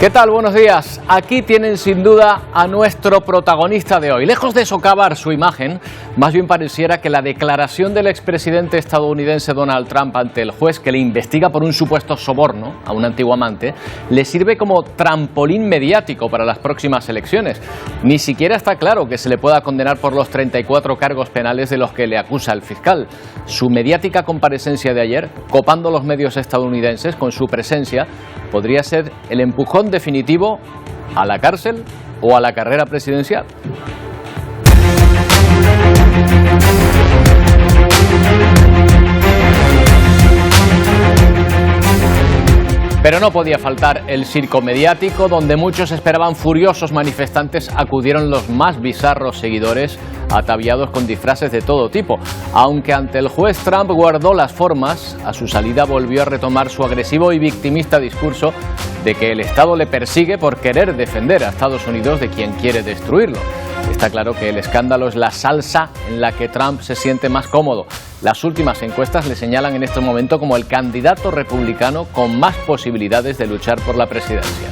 ¿Qué tal? Buenos días. Aquí tienen sin duda a nuestro protagonista de hoy. Lejos de socavar su imagen, más bien pareciera que la declaración del expresidente estadounidense Donald Trump ante el juez que le investiga por un supuesto soborno a un antiguo amante le sirve como trampolín mediático para las próximas elecciones. Ni siquiera está claro que se le pueda condenar por los 34 cargos penales de los que le acusa el fiscal. Su mediática comparecencia de ayer, copando los medios estadounidenses con su presencia, podría ser el empujón definitivo a la cárcel o a la carrera presidencial. Pero no podía faltar el circo mediático, donde muchos esperaban furiosos manifestantes. Acudieron los más bizarros seguidores, ataviados con disfraces de todo tipo. Aunque ante el juez Trump guardó las formas, a su salida volvió a retomar su agresivo y victimista discurso de que el Estado le persigue por querer defender a Estados Unidos de quien quiere destruirlo. Está claro que el escándalo es la salsa en la que Trump se siente más cómodo. Las últimas encuestas le señalan en este momento como el candidato republicano con más posibilidades de luchar por la presidencia.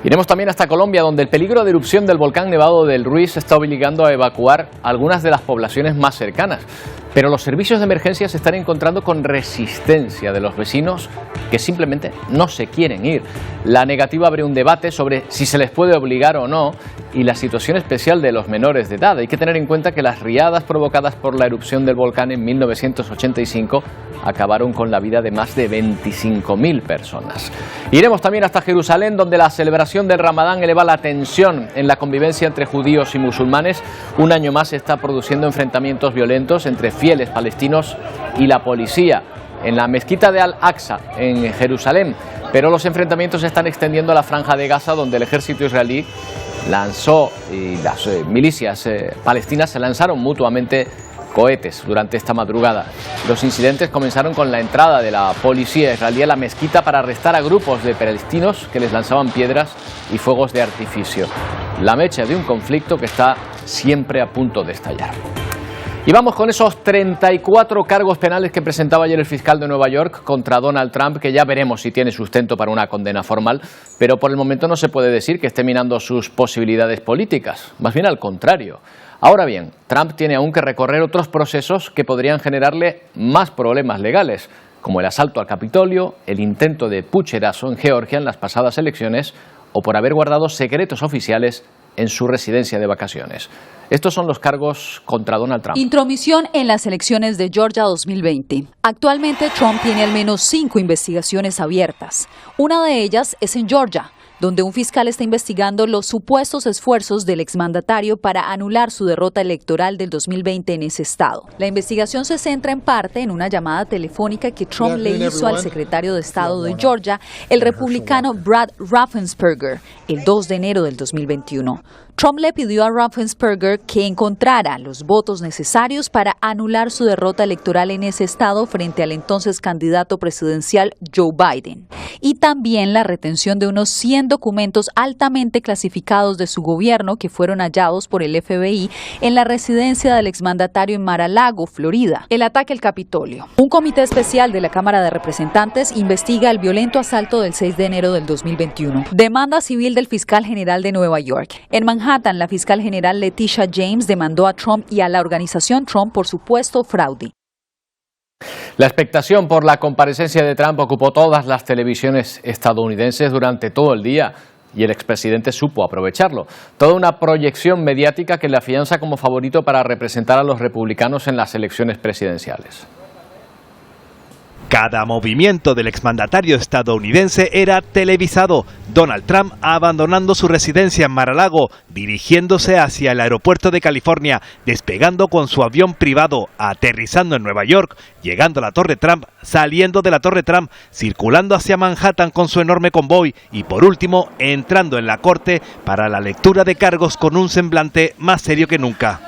Iremos también hasta Colombia, donde el peligro de erupción del volcán Nevado del Ruiz está obligando a evacuar algunas de las poblaciones más cercanas. Pero los servicios de emergencia se están encontrando con resistencia de los vecinos que simplemente no se quieren ir. La negativa abre un debate sobre si se les puede obligar o no y la situación especial de los menores de edad. Hay que tener en cuenta que las riadas provocadas por la erupción del volcán en 1985 acabaron con la vida de más de 25.000 personas. Iremos también hasta Jerusalén, donde la celebración del Ramadán eleva la tensión en la convivencia entre judíos y musulmanes. Un año más se está produciendo enfrentamientos violentos entre fieles palestinos y la policía en la mezquita de Al-Aqsa en Jerusalén, pero los enfrentamientos se están extendiendo a la franja de Gaza, donde el ejército israelí lanzó y las milicias palestinas se lanzaron mutuamente cohetes durante esta madrugada. Los incidentes comenzaron con la entrada de la policía israelí a la mezquita para arrestar a grupos de palestinos que les lanzaban piedras y fuegos de artificio. La mecha de un conflicto que está siempre a punto de estallar. Y vamos con esos 34 cargos penales que presentaba ayer el fiscal de Nueva York contra Donald Trump, que ya veremos si tiene sustento para una condena formal, pero por el momento no se puede decir que esté minando sus posibilidades políticas, más bien al contrario. Ahora bien, Trump tiene aún que recorrer otros procesos que podrían generarle más problemas legales, como el asalto al Capitolio, el intento de pucherazo en Georgia en las pasadas elecciones o por haber guardado secretos oficiales en su residencia de vacaciones. Estos son los cargos contra Donald Trump. Intromisión en las elecciones de Georgia 2020. Actualmente Trump tiene al menos 5 investigaciones abiertas. Una de ellas es en Georgia, donde un fiscal está investigando los supuestos esfuerzos del exmandatario para anular su derrota electoral del 2020 en ese estado. La investigación se centra en parte en una llamada telefónica que Trump le hizo al secretario de Estado de Georgia, el republicano Brad Raffensperger, el 2 de enero del 2021. Trump le pidió a Raffensperger que encontrara los votos necesarios para anular su derrota electoral en ese estado frente al entonces candidato presidencial Joe Biden, y también la retención de unos 100 documentos altamente clasificados de su gobierno que fueron hallados por el FBI en la residencia del exmandatario en Mar-a-Lago, Florida. El ataque al Capitolio. Un comité especial de la Cámara de Representantes investiga el violento asalto del 6 de enero del 2021. Demanda civil del fiscal general de Nueva York. En Manhattan, la fiscal general Letitia James demandó a Trump y a la organización Trump por supuesto fraude. La expectación por la comparecencia de Trump ocupó todas las televisiones estadounidenses durante todo el día y el expresidente supo aprovecharlo. Toda una proyección mediática que le afianza como favorito para representar a los republicanos en las elecciones presidenciales. Cada movimiento del exmandatario estadounidense era televisado. Donald Trump abandonando su residencia en Mar-a-Lago, dirigiéndose hacia el aeropuerto de California, despegando con su avión privado, aterrizando en Nueva York, llegando a la Torre Trump, saliendo de la Torre Trump, circulando hacia Manhattan con su enorme convoy y por último entrando en la corte para la lectura de cargos con un semblante más serio que nunca.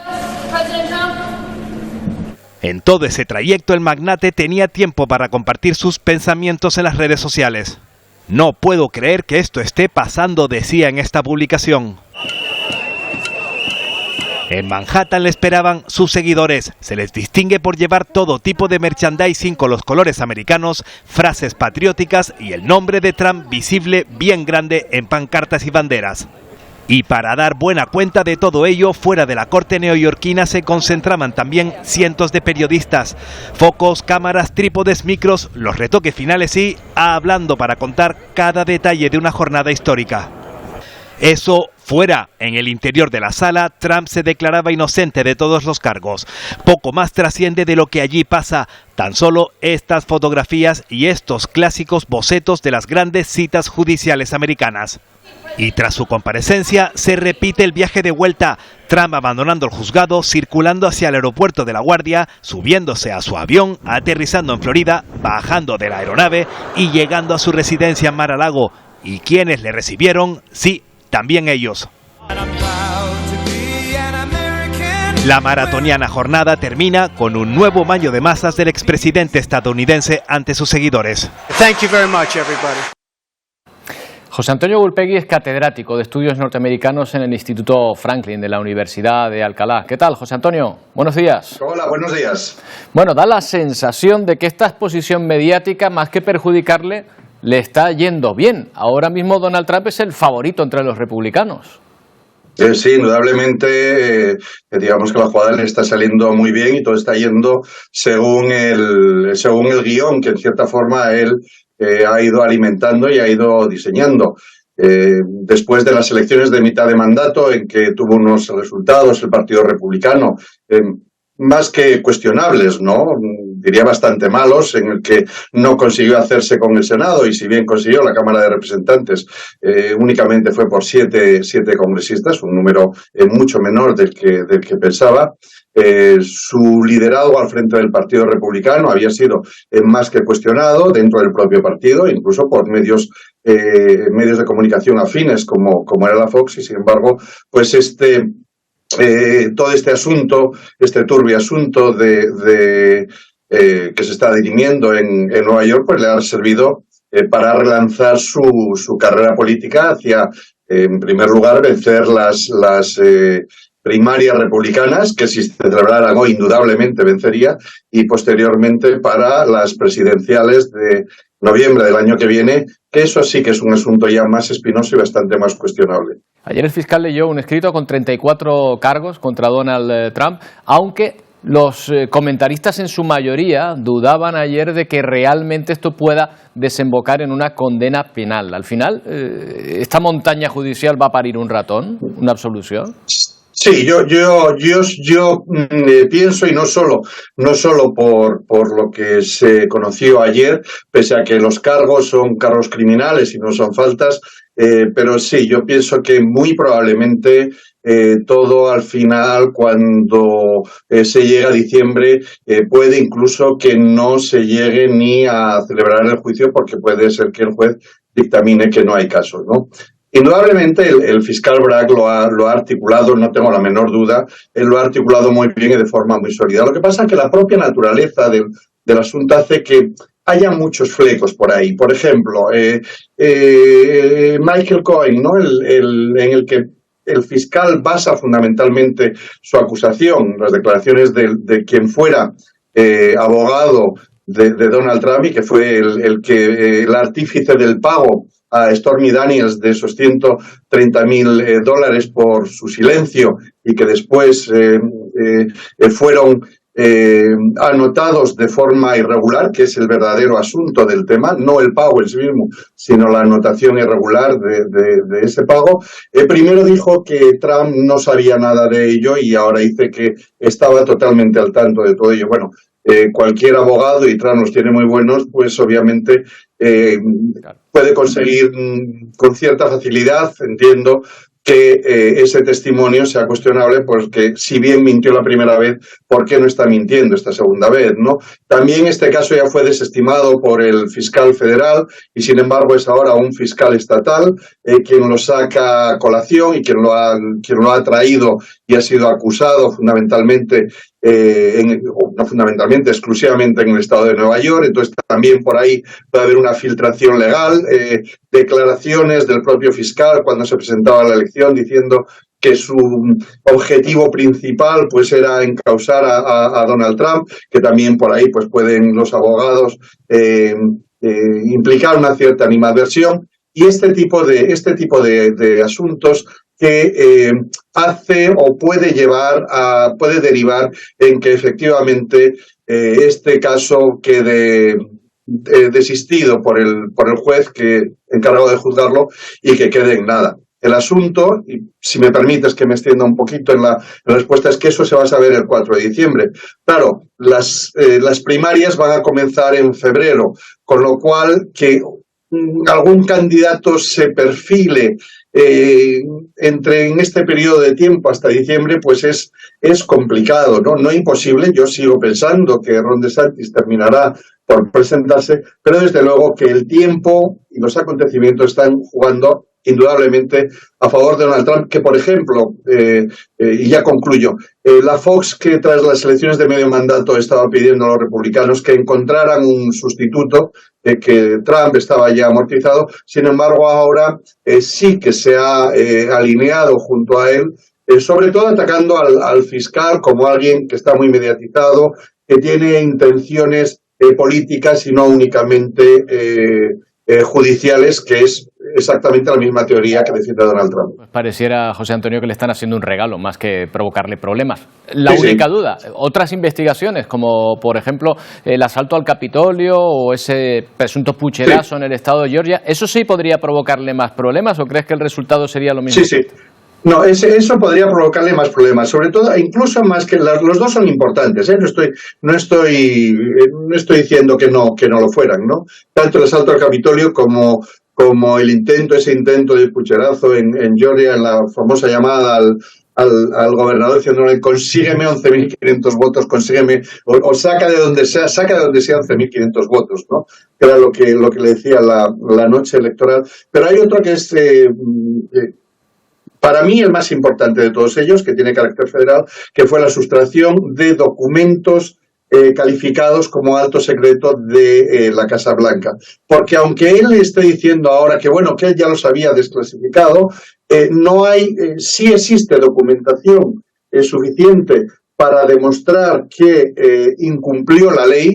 En todo ese trayecto el magnate tenía tiempo para compartir sus pensamientos en las redes sociales. No puedo creer que esto esté pasando, decía en esta publicación. En Manhattan le esperaban sus seguidores. Se les distingue por llevar todo tipo de merchandising con los colores americanos, frases patrióticas y el nombre de Trump visible bien grande en pancartas y banderas. Y para dar buena cuenta de todo ello, fuera de la corte neoyorquina se concentraban también cientos de periodistas. Focos, cámaras, trípodes, micros, los retoques finales y hablando para contar cada detalle de una jornada histórica. Eso fuera, en el interior de la sala, Trump se declaraba inocente de todos los cargos. Poco más trasciende de lo que allí pasa, tan solo estas fotografías y estos clásicos bocetos de las grandes citas judiciales americanas. Y tras su comparecencia, se repite el viaje de vuelta, Trump abandonando el juzgado, circulando hacia el aeropuerto de LaGuardia, subiéndose a su avión, aterrizando en Florida, bajando de la aeronave y llegando a su residencia en Mar-a-Lago. ¿Y quiénes le recibieron? Sí, también ellos. La maratoniana jornada termina con un nuevo baño de masas del expresidente estadounidense ante sus seguidores. Thank you very much, everybody. José Antonio Gulpegui es catedrático de estudios norteamericanos en el Instituto Franklin de la Universidad de Alcalá. ¿Qué tal, José Antonio? Buenos días. Hola, buenos días. Bueno, da la sensación de que esta exposición mediática, más que perjudicarle, le está yendo bien. Ahora mismo Donald Trump es el favorito entre los republicanos. Sí, indudablemente, digamos que la jugada le está saliendo muy bien y todo está yendo según el guión que en cierta forma él ha ido alimentando y ha ido diseñando. Después de las elecciones de mitad de mandato, en que tuvo unos resultados el Partido Republicano más que cuestionables, ¿no? Diría bastante malos, en el que no consiguió hacerse con el Senado y si bien consiguió la Cámara de Representantes, únicamente fue por siete congresistas, un número mucho menor del que pensaba. Su liderazgo al frente del Partido Republicano había sido más que cuestionado dentro del propio partido, incluso por medios de comunicación afines como era la Fox, y sin embargo, pues todo este asunto, este turbio asunto que se está dirimiendo en Nueva York, pues le ha servido para relanzar su carrera política hacia, en primer lugar, vencer las primarias republicanas, que si se celebraran hoy indudablemente vencería, y posteriormente para las presidenciales de noviembre del año que viene, que eso sí que es un asunto ya más espinoso y bastante más cuestionable. Ayer el fiscal leyó un escrito con 34 cargos contra Donald Trump, aunque los comentaristas en su mayoría dudaban ayer de que realmente esto pueda desembocar en una condena penal. Al final, ¿esta montaña judicial va a parir un ratón, una absolución? Sí, yo pienso, y no solo por lo que se conoció ayer, pese a que los cargos son cargos criminales y no son faltas, pero sí, yo pienso que muy probablemente todo al final, cuando se llega a diciembre, puede incluso que no se llegue ni a celebrar el juicio, porque puede ser que el juez dictamine que no hay caso, ¿no? Indudablemente el fiscal Bragg lo ha articulado, no tengo la menor duda, él lo ha articulado muy bien y de forma muy sólida. Lo que pasa es que la propia naturaleza del asunto hace que haya muchos flecos por ahí. Por ejemplo, Michael Cohen, ¿no? En el que el fiscal basa fundamentalmente su acusación, las declaraciones de quien fuera abogado de Donald Trump y que fue el artífice del pago a Stormy Daniels de esos $130,000 por su silencio y que después fueron anotados de forma irregular, que es el verdadero asunto del tema, no el pago en sí mismo, sino la anotación irregular de ese pago. Primero dijo que Trump no sabía nada de ello y ahora dice que estaba totalmente al tanto de todo ello. Bueno, cualquier abogado, y Trump los tiene muy buenos, pues obviamente puede conseguir con cierta facilidad, entiendo, que ese testimonio sea cuestionable, porque si bien mintió la primera vez, ¿por qué no está mintiendo esta segunda vez, no? También este caso ya fue desestimado por el fiscal federal y sin embargo es ahora un fiscal estatal quien lo saca a colación y quien lo ha traído y ha sido acusado fundamentalmente no fundamentalmente, exclusivamente en el estado de Nueva York. Entonces también por ahí puede haber una filtración legal, declaraciones del propio fiscal cuando se presentaba la elección diciendo que su objetivo principal pues era encausar a Donald Trump, que también por ahí pues pueden los abogados implicar una cierta animadversión, y este tipo de asuntos que hace o puede derivar en que efectivamente este caso quede desistido por el juez encargado de juzgarlo y que quede en nada. El asunto, y si me permites que me extienda un poquito en la respuesta, es que eso se va a saber el 4 de diciembre. Claro, las primarias van a comenzar en febrero, con lo cual que algún candidato se perfile en este periodo de tiempo hasta diciembre, pues es complicado, ¿no? No imposible. Yo sigo pensando que Ron DeSantis terminará por presentarse, pero desde luego que el tiempo y los acontecimientos están jugando indudablemente a favor de Donald Trump, que por ejemplo, y ya concluyo, la Fox, que tras las elecciones de medio mandato estaba pidiendo a los republicanos que encontraran un sustituto, que Trump estaba ya amortizado, sin embargo ahora sí que se ha alineado junto a él, sobre todo atacando al fiscal como alguien que está muy mediatizado, que tiene intenciones políticas y no únicamente judiciales, que es exactamente la misma teoría que defiende Donald Trump. Pues pareciera, José Antonio, que le están haciendo un regalo más que provocarle problemas. La única duda, otras investigaciones, como por ejemplo el asalto al Capitolio o ese presunto pucherazo en el estado de Georgia, ¿eso sí podría provocarle más problemas o crees que el resultado sería lo mismo? Sí. No, eso podría provocarle más problemas, sobre todo, incluso más que los dos son importantes, ¿eh? No estoy diciendo que no lo fueran, ¿no? Tanto el asalto al Capitolio como ese intento de pucherazo en Georgia, en la famosa llamada al gobernador diciéndole: consígueme 11.500 votos, consígueme, o saca de donde sea 11.500 votos, ¿no? Que era lo que le decía la noche electoral. Pero hay otro que es para mí el más importante de todos ellos, que tiene carácter federal, que fue la sustracción de documentos calificados como alto secreto de la Casa Blanca. Porque aunque él esté diciendo ahora que él ya los había desclasificado, sí existe documentación suficiente para demostrar que incumplió la ley,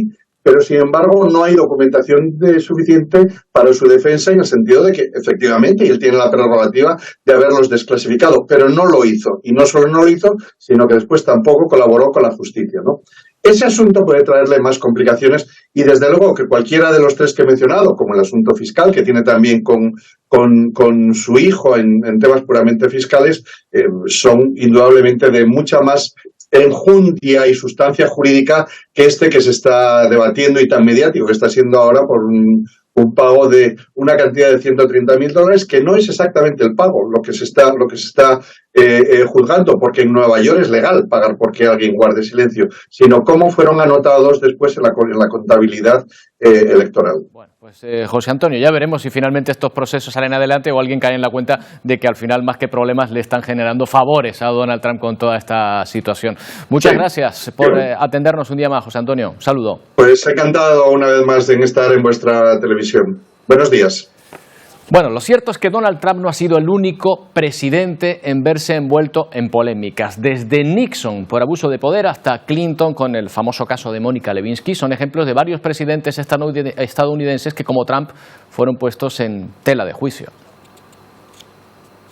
pero sin embargo no hay documentación suficiente para su defensa, en el sentido de que efectivamente él tiene la prerrogativa de haberlos desclasificado, pero no lo hizo. Y no solo no lo hizo, sino que después tampoco colaboró con la justicia, ¿no? Ese asunto puede traerle más complicaciones, y desde luego que cualquiera de los tres que he mencionado, como el asunto fiscal, que tiene también con su hijo en temas puramente fiscales, son indudablemente de mucha más enjundia y sustancia jurídica que que se está debatiendo y tan mediático que está siendo ahora por un pago de una cantidad de $130.000, que no es exactamente el pago lo que se está juzgando, porque en Nueva York es legal pagar porque alguien guarde silencio, sino cómo fueron anotados después en la contabilidad electoral. Bueno, pues José Antonio, ya veremos si finalmente estos procesos salen adelante o alguien cae en la cuenta de que al final, más que problemas, le están generando favores a Donald Trump con toda esta situación. Muchas gracias por atendernos un día más, José Antonio. Un saludo. Pues encantado una vez más de estar en vuestra televisión. Buenos días. Bueno, lo cierto es que Donald Trump no ha sido el único presidente en verse envuelto en polémicas. Desde Nixon por abuso de poder hasta Clinton con el famoso caso de Mónica Lewinsky, son ejemplos de varios presidentes estadounidenses que, como Trump, fueron puestos en tela de juicio.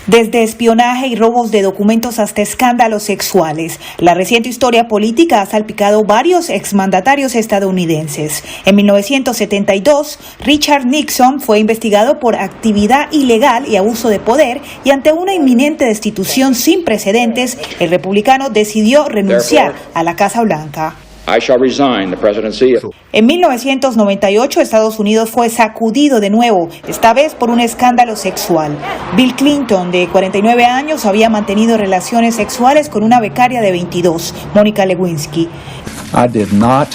Desde espionaje y robos de documentos hasta escándalos sexuales, la reciente historia política ha salpicado varios exmandatarios estadounidenses. En 1972, Richard Nixon fue investigado por actividad ilegal y abuso de poder, y ante una inminente destitución sin precedentes, el republicano decidió renunciar a la Casa Blanca. En 1998, Estados Unidos fue sacudido de nuevo, esta vez por un escándalo sexual. Bill Clinton, de 49 años, había mantenido relaciones sexuales con una becaria de 22, Mónica Lewinsky. I did not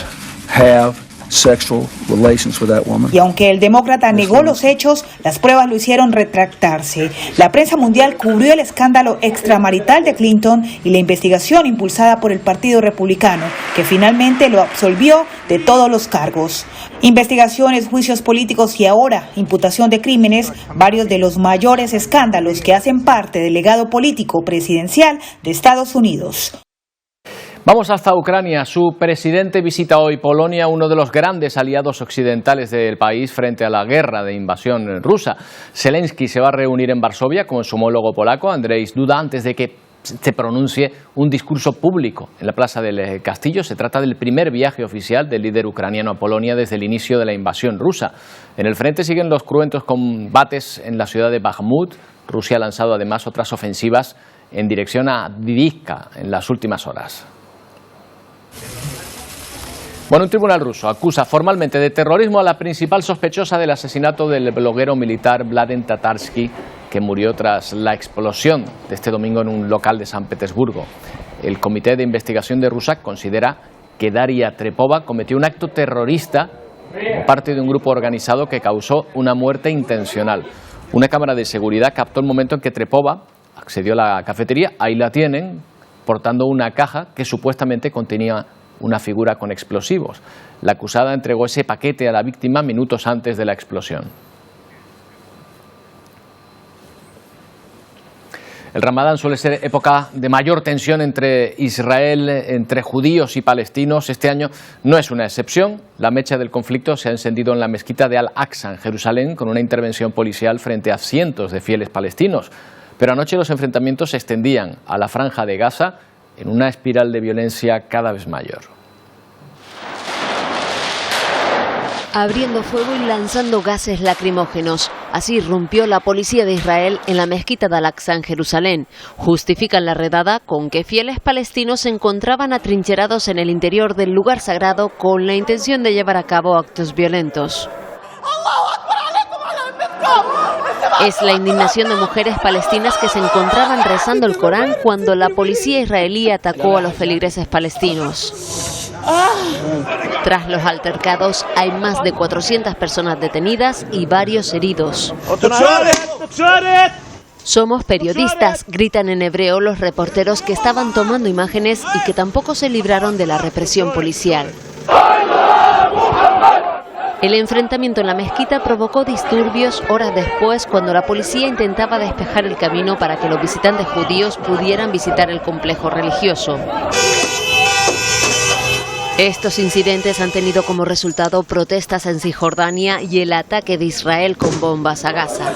have sexual relations with that woman. Y aunque el demócrata negó los hechos, las pruebas lo hicieron retractarse. La prensa mundial cubrió el escándalo extramarital de Clinton y la investigación impulsada por el Partido Republicano, que finalmente lo absolvió de todos los cargos. Investigaciones, juicios políticos y ahora imputación de crímenes, varios de los mayores escándalos que hacen parte del legado político presidencial de Estados Unidos. Vamos hasta Ucrania. Su presidente visita hoy Polonia, uno de los grandes aliados occidentales del país frente a la guerra de invasión rusa. Zelensky se va a reunir en Varsovia con su homólogo polaco, Andrzej Duda, antes de que se pronuncie un discurso público en la Plaza del Castillo. Se trata del primer viaje oficial del líder ucraniano a Polonia desde el inicio de la invasión rusa. En el frente siguen los cruentos combates en la ciudad de Bakhmut. Rusia ha lanzado además otras ofensivas en dirección a Avdiivka en las últimas horas. Bueno, un tribunal ruso acusa formalmente de terrorismo a la principal sospechosa del asesinato del bloguero militar Mladen Tatarsky, que murió tras la explosión de este domingo en un local de San Petersburgo. El Comité de Investigación de Rusia considera que Daria Trepova cometió un acto terrorista como parte de un grupo organizado que causó una muerte intencional. Una cámara de seguridad captó el momento en que Trepova accedió a la cafetería. Ahí la tienen, portando una caja que supuestamente contenía una figura con explosivos. La acusada entregó ese paquete a la víctima minutos antes de la explosión. El Ramadán suele ser época de mayor tensión entre Israel, entre judíos y palestinos. Este año no es una excepción. La mecha del conflicto se ha encendido en la mezquita de Al-Aqsa, en Jerusalén, con una intervención policial frente a cientos de fieles palestinos. Pero anoche los enfrentamientos se extendían a la franja de Gaza en una espiral de violencia cada vez mayor. Abriendo fuego y lanzando gases lacrimógenos. Así irrumpió la policía de Israel en la mezquita de Al-Aqsa en Jerusalén. Justifican la redada con que fieles palestinos se encontraban atrincherados en el interior del lugar sagrado con la intención de llevar a cabo actos violentos. Es la indignación de mujeres palestinas que se encontraban rezando el Corán cuando la policía israelí atacó a los feligreses palestinos. Tras los altercados hay más de 400 personas detenidas y varios heridos. Somos periodistas, gritan en hebreo los reporteros que estaban tomando imágenes y que tampoco se libraron de la represión policial. El enfrentamiento en la mezquita provocó disturbios horas después cuando la policía intentaba despejar el camino para que los visitantes judíos pudieran visitar el complejo religioso. Estos incidentes han tenido como resultado protestas en Cisjordania y el ataque de Israel con bombas a Gaza.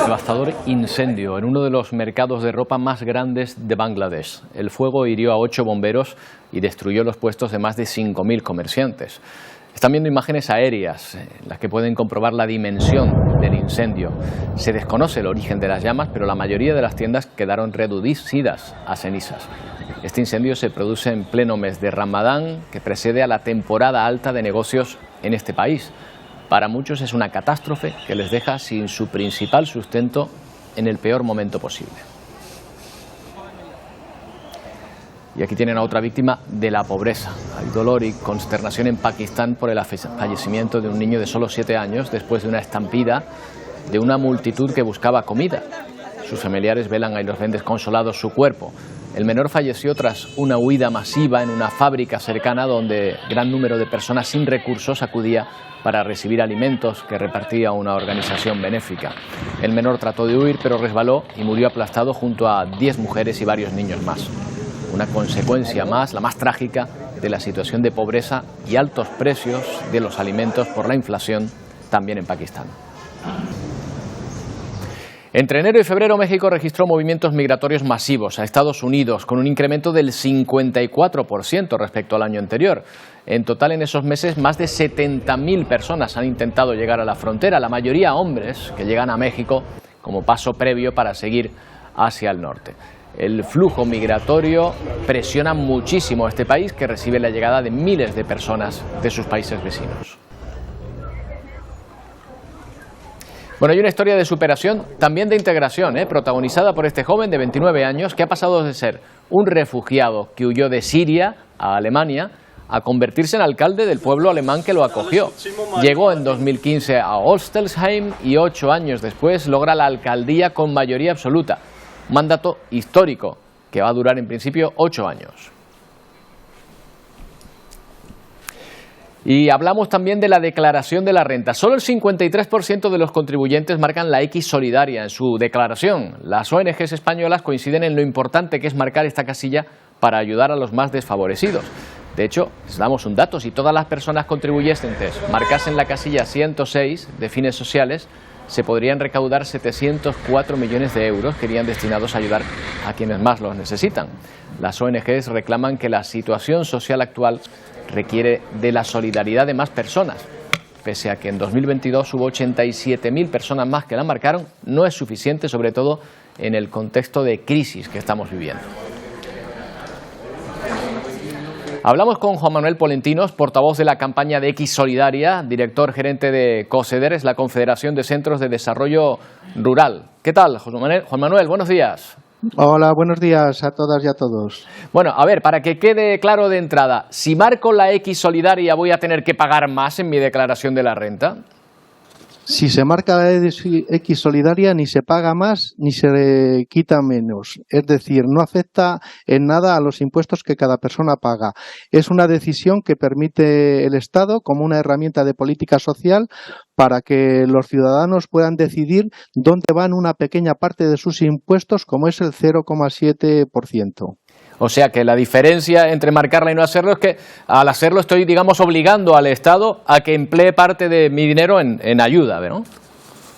Devastador incendio en uno de los mercados de ropa más grandes de Bangladesh. El fuego hirió a 8 bomberos y destruyó los puestos de más de 5.000 comerciantes. Están viendo imágenes aéreas en las que pueden comprobar la dimensión del incendio. Se desconoce el origen de las llamas, pero la mayoría de las tiendas quedaron reducidas a cenizas. Este incendio se produce en pleno mes de Ramadán, que precede a la temporada alta de negocios en este país. Para muchos es una catástrofe que les deja sin su principal sustento en el peor momento posible. Y aquí tienen a otra víctima de la pobreza. Hay dolor y consternación en Pakistán por el fallecimiento de un niño de solo 7 años después de una estampida de una multitud que buscaba comida. Sus familiares velan a los ven desconsolados su cuerpo. El menor falleció tras una huida masiva en una fábrica cercana donde gran número de personas sin recursos acudía para recibir alimentos que repartía una organización benéfica. El menor trató de huir pero resbaló y murió aplastado junto a 10 mujeres y varios niños más. Una consecuencia más, la más trágica, de la situación de pobreza y altos precios de los alimentos por la inflación también en Pakistán. Entre enero y febrero, México registró movimientos migratorios masivos a Estados Unidos, con un incremento del 54% respecto al año anterior. En total, en esos meses, más de 70.000 personas han intentado llegar a la frontera, la mayoría hombres que llegan a México como paso previo para seguir hacia el norte. El flujo migratorio presiona muchísimo a este país, que recibe la llegada de miles de personas de sus países vecinos. Bueno, hay una historia de superación, también de integración, protagonizada por este joven de 29 años que ha pasado de ser un refugiado que huyó de Siria a Alemania a convertirse en alcalde del pueblo alemán que lo acogió. Llegó en 2015 a Ostelsheim y 8 años después logra la alcaldía con mayoría absoluta. Un mandato histórico que va a durar en principio 8 años. Y hablamos también de la declaración de la renta. Solo el 53% de los contribuyentes marcan la X solidaria en su declaración. Las ONGs españolas coinciden en lo importante que es marcar esta casilla para ayudar a los más desfavorecidos. De hecho, les damos un dato: si todas las personas contribuyentes marcasen la casilla 106 de fines sociales, se podrían recaudar 704 millones de euros que irían destinados a ayudar a quienes más los necesitan. Las ONGs reclaman que la situación social actual requiere de la solidaridad de más personas. Pese a que en 2022 hubo 87.000 personas más que la marcaron, no es suficiente, sobre todo en el contexto de crisis que estamos viviendo. Hablamos con Juan Manuel Polentinos, portavoz de la campaña de X Solidaria, director gerente de COSEDER, la Confederación de Centros de Desarrollo Rural. ¿Qué tal, Juan Manuel? Buenos días. Hola, buenos días a todas y a todos. Bueno, a ver, para que quede claro de entrada, si marco la X Solidaria, ¿voy a tener que pagar más en mi declaración de la renta? Si se marca la X Solidaria, ni se paga más ni se quita menos. Es decir, no afecta en nada a los impuestos que cada persona paga. Es una decisión que permite el Estado como una herramienta de política social para que los ciudadanos puedan decidir dónde van una pequeña parte de sus impuestos, como es el 0,7%. O sea que la diferencia entre marcarla y no hacerlo es que al hacerlo estoy, digamos, obligando al Estado a que emplee parte de mi dinero en ayuda, ¿no?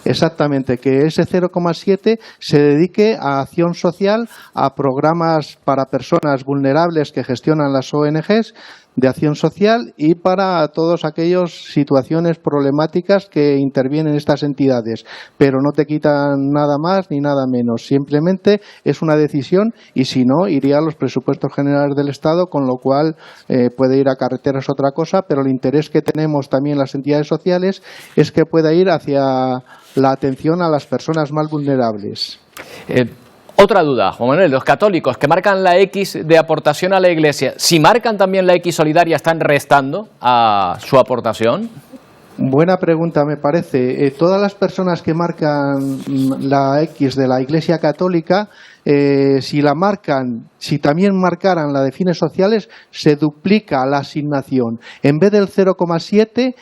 Exactamente, que ese 0,7 se dedique a acción social, a programas para personas vulnerables que gestionan las ONGs de acción social y para todas aquellas situaciones problemáticas que intervienen estas entidades. Pero no te quitan nada más ni nada menos, simplemente es una decisión y si no, iría a los presupuestos generales del Estado, con lo cual puede ir a carreteras otra cosa, pero el interés que tenemos también las entidades sociales es que pueda ir hacia la atención a las personas más vulnerables. Otra duda, Juan Manuel, los católicos que marcan la X de aportación a la Iglesia, si marcan también la X solidaria, ¿están restando a su aportación? Buena pregunta, me parece. Todas las personas que marcan la X de la Iglesia Católica, si también marcaran la de fines sociales, se duplica la asignación. En vez del 0,7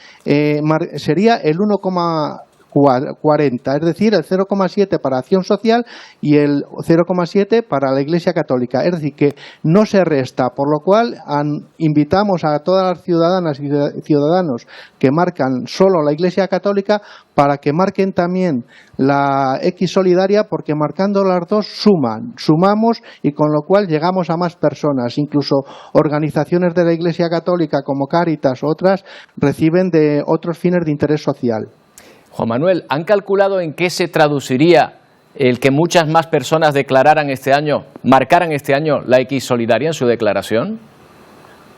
sería el 1,40, es decir, el 0,7 para acción social y el 0,7 para la Iglesia Católica. Es decir, que no se resta, por lo cual invitamos a todas las ciudadanas y ciudadanos que marcan solo la Iglesia Católica para que marquen también la X Solidaria, porque marcando las dos sumamos y con lo cual llegamos a más personas. Incluso organizaciones de la Iglesia Católica como Cáritas u otras reciben de otros fines de interés social. Juan Manuel, ¿han calculado en qué se traduciría el que muchas más personas marcaran este año la X Solidaria en su declaración?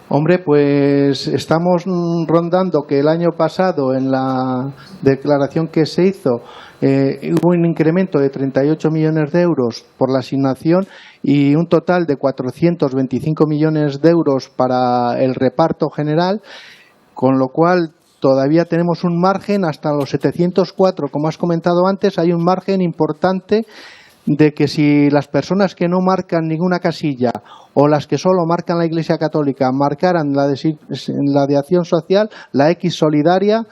Hombre, pues estamos rondando que el año pasado en la declaración que se hizo hubo un incremento de 38 millones de euros por la asignación y un total de 425 millones de euros para el reparto general, con lo cual todavía tenemos un margen hasta los 704, como has comentado antes, hay un margen importante de que si las personas que no marcan ninguna casilla o las que solo marcan la Iglesia Católica marcaran la de acción social, la X Solidaria,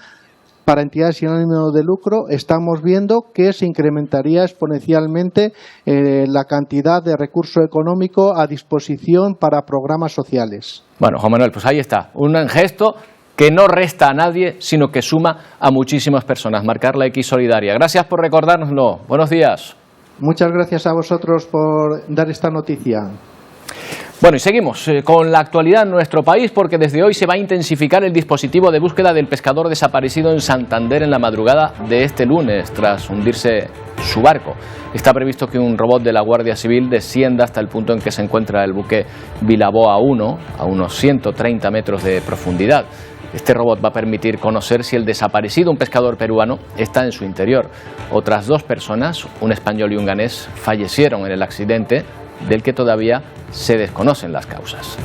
para entidades sin ánimo de lucro, estamos viendo que se incrementaría exponencialmente la cantidad de recurso económico a disposición para programas sociales. Bueno, Juan Manuel, pues ahí está, un gesto que no resta a nadie, sino que suma a muchísimas personas, marcar la X Solidaria. Gracias por recordárnoslo. Buenos días. Muchas gracias a vosotros por dar esta noticia. Bueno, y seguimos con la actualidad en nuestro país, porque desde hoy se va a intensificar el dispositivo de búsqueda del pescador desaparecido en Santander en la madrugada de este lunes, tras hundirse su barco. Está previsto que un robot de la Guardia Civil descienda hasta el punto en que se encuentra el buque Vilaboa 1, a unos 130 metros de profundidad. Este robot va a permitir conocer si el desaparecido, un pescador peruano, está en su interior. Otras 2 personas, un español y un ganés, fallecieron en el accidente, del que todavía se desconocen las causas.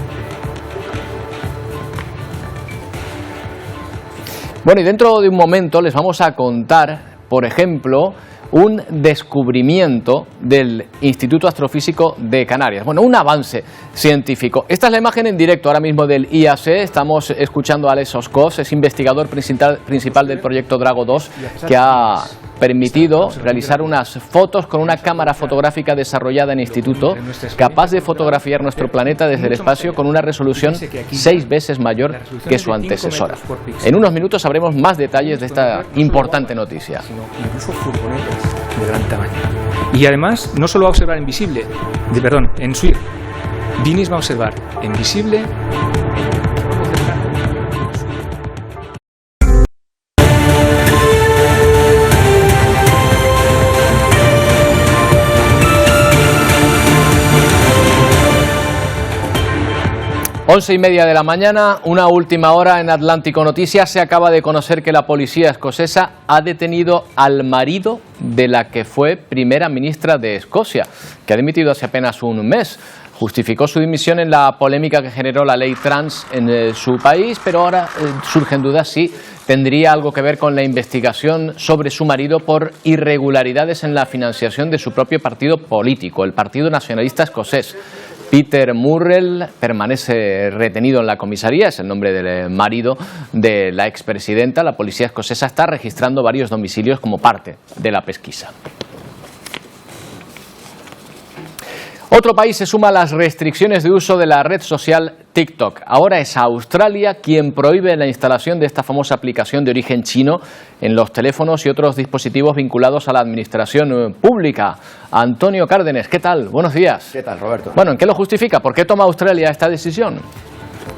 Bueno, y dentro de un momento les vamos a contar, por ejemplo, un descubrimiento del Instituto Astrofísico de Canarias. Bueno, un avance científico. Esta es la imagen en directo ahora mismo del IAC. Estamos escuchando a Alex Oscos, es investigador principal del proyecto Drago 2, que ha permitido realizar unas fotos con una cámara fotográfica desarrollada en instituto, capaz de fotografiar nuestro planeta desde el espacio con una resolución 6 veces mayor que su antecesora. En unos minutos sabremos más detalles de esta importante noticia. Incluso furgonetas de gran tamaño. Y además, no solo va a observar en SWIR. Vinis va a observar en visible. 11:30 de la mañana, una última hora en Atlántico Noticias. Se acaba de conocer que la policía escocesa ha detenido al marido de la que fue primera ministra de Escocia, que ha dimitido hace apenas un mes. Justificó su dimisión en la polémica que generó la ley trans en su país, pero ahora surgen dudas si tendría algo que ver con la investigación sobre su marido por irregularidades en la financiación de su propio partido político, el Partido Nacionalista Escocés. Peter Murrell permanece retenido en la comisaría, es el nombre del marido de la expresidenta. La policía escocesa está registrando varios domicilios como parte de la pesquisa. Otro país se suma a las restricciones de uso de la red social TikTok. Ahora es Australia quien prohíbe la instalación de esta famosa aplicación de origen chino en los teléfonos y otros dispositivos vinculados a la administración pública. Antonio Cárdenas, ¿qué tal? Buenos días. ¿Qué tal, Roberto? Bueno, ¿en qué lo justifica? ¿Por qué toma Australia esta decisión?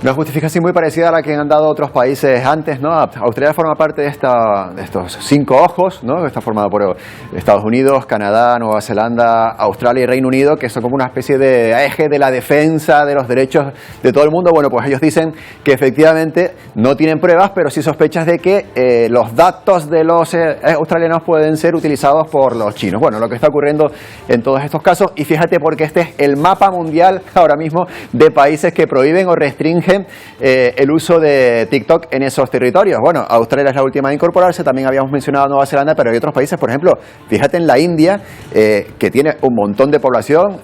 Una justificación muy parecida a la que han dado otros países antes, ¿no? Australia forma parte de estos 5 ojos, ¿no? Está formado por Estados Unidos, Canadá, Nueva Zelanda, Australia y Reino Unido, que son como una especie de eje de la defensa de los derechos de todo el mundo. Bueno, pues ellos dicen que efectivamente no tienen pruebas, pero sí sospechas de que los datos de los australianos pueden ser utilizados por los chinos. Bueno, lo que está ocurriendo en todos estos casos, y fíjate porque este es el mapa mundial ahora mismo de países que prohíben o restringen el uso de TikTok en esos territorios. Bueno, Australia es la última a incorporarse, también habíamos mencionado Nueva Zelanda, pero hay otros países, por ejemplo, fíjate en la India, que tiene un montón de población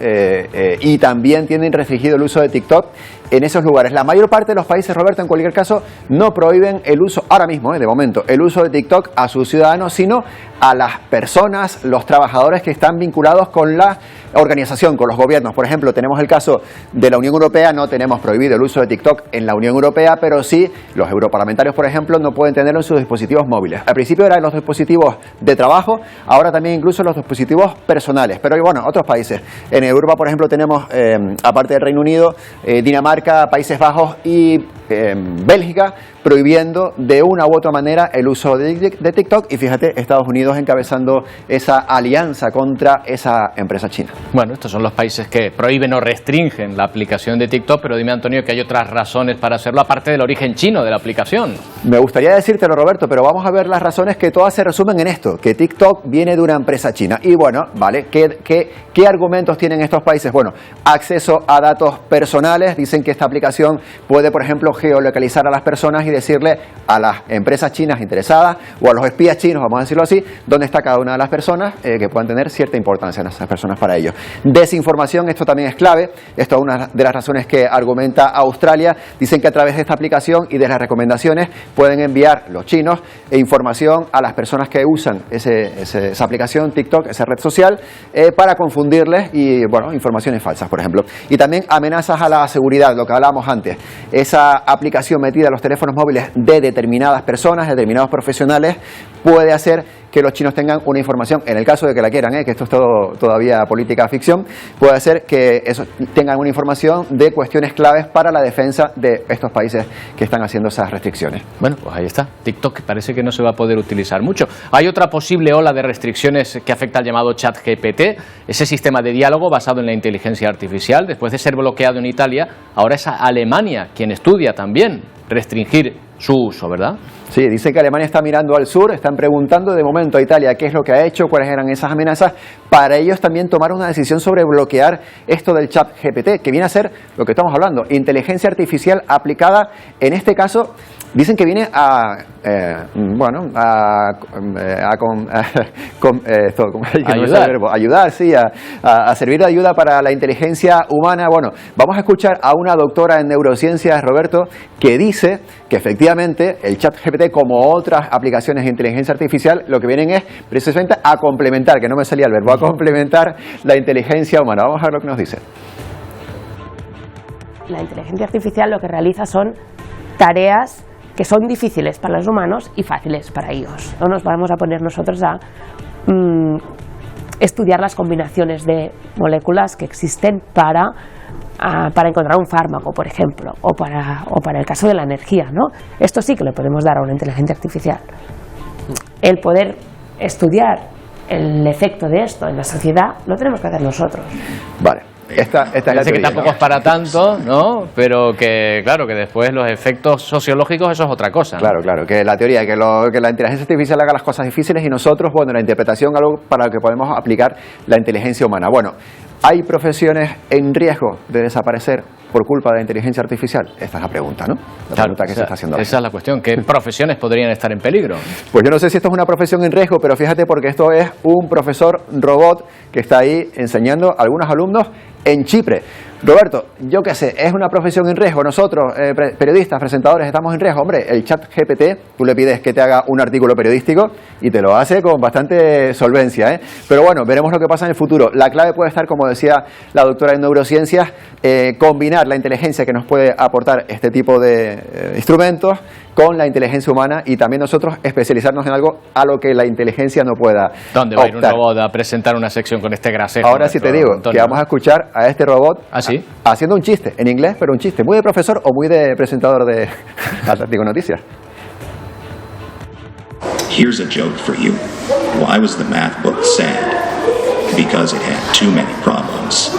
y también tienen restringido el uso de TikTok en esos lugares. La mayor parte de los países, Roberto, en cualquier caso, no prohíben el uso, ahora mismo, de momento, el uso de TikTok a sus ciudadanos, sino a las personas, los trabajadores que están vinculados con la organización, con los gobiernos. Por ejemplo, tenemos el caso de la Unión Europea, no tenemos prohibido el uso de TikTok en la Unión Europea, pero sí los europarlamentarios, por ejemplo, no pueden tenerlo en sus dispositivos móviles. Al principio eran los dispositivos de trabajo, ahora también incluso los dispositivos personales. Pero bueno, otros países. En Europa, por ejemplo, tenemos, aparte del Reino Unido, Dinamarca, Países Bajos y Bélgica, prohibiendo de una u otra manera el uso de TikTok, y fíjate, Estados Unidos encabezando esa alianza contra esa empresa china. Bueno, estos son los países que prohíben o restringen la aplicación de TikTok, pero dime, Antonio, que hay otras razones para hacerlo, aparte del origen chino de la aplicación. Me gustaría decírtelo, Roberto, pero vamos a ver las razones, que todas se resumen en esto, que TikTok viene de una empresa china. Y bueno, ¿vale? ¿Qué argumentos tienen estos países? Bueno, acceso a datos personales. Dicen que esta aplicación puede, por ejemplo, geolocalizar a las personas y decirle a las empresas chinas interesadas o a los espías chinos, vamos a decirlo así, dónde está cada una de las personas, que puedan tener cierta importancia en esas personas para ello. Desinformación, esto también es clave. Esto es una de las razones que argumenta Australia. Dicen que a través de esta aplicación y de las recomendaciones pueden enviar los chinos información a las personas que usan esa aplicación, TikTok, esa red social, para confundirles y, bueno, informaciones falsas, por ejemplo. Y también amenazas a la seguridad, lo que hablábamos antes. Esa aplicación metida en los teléfonos móviles de determinadas personas, determinados profesionales, puede hacer que los chinos tengan una información, en el caso de que la quieran, que esto es todavía política ficción, puede hacer que tengan una información de cuestiones claves para la defensa de estos países que están haciendo esas restricciones. Bueno, pues ahí está. TikTok parece que no se va a poder utilizar mucho. Hay otra posible ola de restricciones que afecta al llamado ChatGPT, ese sistema de diálogo basado en la inteligencia artificial. Después de ser bloqueado en Italia, ahora es Alemania quien estudia también restringir su uso, ¿verdad? Sí, dice que Alemania está mirando al sur, están preguntando de momento a Italia qué es lo que ha hecho, cuáles eran esas amenazas, para ellos también tomar una decisión sobre bloquear esto del ChatGPT, que viene a ser lo que estamos hablando, inteligencia artificial aplicada, en este caso, dicen que viene a ayudar, sí, a servir de ayuda para la inteligencia humana. Bueno, vamos a escuchar a una doctora en neurociencias, Roberto, que dice que efectivamente el ChatGPT, como otras aplicaciones de inteligencia artificial, lo que vienen es precisamente a complementar, que no me salía el verbo, a complementar la inteligencia humana. Vamos a ver lo que nos dice. La inteligencia artificial lo que realiza son tareas que son difíciles para los humanos y fáciles para ellos. No nos vamos a poner nosotros a estudiar las combinaciones de moléculas que existen para encontrar un fármaco, por ejemplo, o para el caso de la energía, ¿no? Esto sí que le podemos dar a una inteligencia artificial. El poder estudiar el efecto de esto en la sociedad lo tenemos que hacer nosotros. Vale. Esta es Parece que tampoco es para tanto, ¿no? Pero que, claro, que después los efectos sociológicos, eso es otra cosa, ¿no? Claro, que la teoría, que la inteligencia artificial haga las cosas difíciles y nosotros, bueno, la interpretación, algo para lo que podemos aplicar la inteligencia humana. Bueno, ¿hay profesiones en riesgo de desaparecer por culpa de la inteligencia artificial? Esta es la pregunta, ¿no? La pregunta que se está haciendo. Esa es la cuestión. ¿Qué profesiones podrían estar en peligro? Pues yo no sé si esto es una profesión en riesgo, pero fíjate, porque esto es un profesor robot que está ahí enseñando a algunos alumnos en Chipre. Roberto, yo qué sé, es una profesión en riesgo. Nosotros, periodistas, presentadores, estamos en riesgo. Hombre, el ChatGPT, tú le pides que te haga un artículo periodístico y te lo hace con bastante solvencia, ¿eh? Pero bueno, veremos lo que pasa en el futuro. La clave puede estar, como decía la doctora en neurociencias, combinar la inteligencia que nos puede aportar este tipo de instrumentos con la inteligencia humana y también nosotros especializarnos en algo a lo que la inteligencia no pueda ¿Dónde va a ir un robot a presentar una sección con este grasejo? Ahora sí te digo, Antonio, que vamos a escuchar a este robot haciendo un chiste, en inglés, pero un chiste muy de profesor o muy de presentador de Atlántico Noticias. Here's a joke for you. Why was the math book sad? Because it had too many problems.